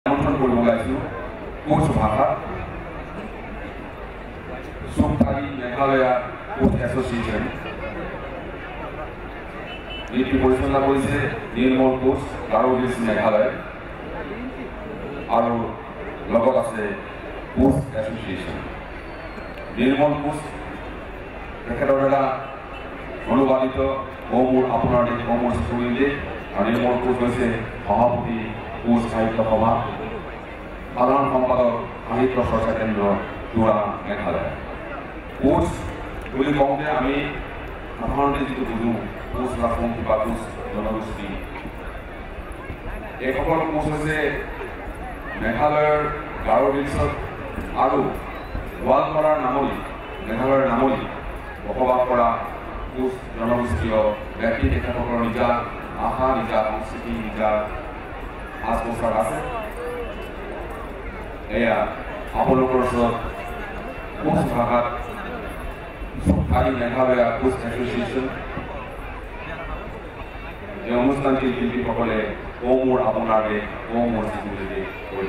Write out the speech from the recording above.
আমন্ত্ৰণ কৰিব ওলাইছোঁ কোচ ভাষাত চুমথাৰী মেঘালয়া কোচ এছ'চিয়েশ্যন নীতি পৰিচালনা কৰিছে নিৰ্মল কোচ গাৰো হিলছ মেঘালয় আৰু লগত আছে কোচ এছ'চিয়েশ্যন নিৰ্মল কোচ তেখেতৰ দ্বাৰা অনুবাদিত মোৰ আপোনাৰ দেশ মোৰ স্কুল দেশ আৰু নিৰ্মল কোচ হৈছে সভাপতি কোচ সাহিত্য সভা সাধাৰণ সম্পাদক সাহিত্য চৰ্চা কেন্দ্ৰ তুৰা মেঘালয় কোচ বুলি কওঁতে আমি সাধাৰণতে যিটো বুজোঁ কোচ ৰাজবংশী বা কোচ জনগোষ্ঠী এইসকল কোচ হৈছে মেঘালয়ৰ গাৰো হিলছত আৰু গোৱালপাৰাৰ নামনি মেঘালয়ৰ নামনি বসবাস কৰা কোচ জনগোষ্ঠীয় ব্যক্তি তেখেতসকলৰ নিজা ভাষা নিজা সংস্কৃতি নিজা সাজ পোছাক আছে এয়া আপোনালোকৰ ওচৰত কোচ ভাষাত চুমথাৰী মেঘালয়া কোচ এছ'চিয়েশ্যন এই অনুষ্ঠানটিৰ শিল্পীসকলে মোৰ আপোনাৰ দেশ মোৰ স্কুল দেশ কৰি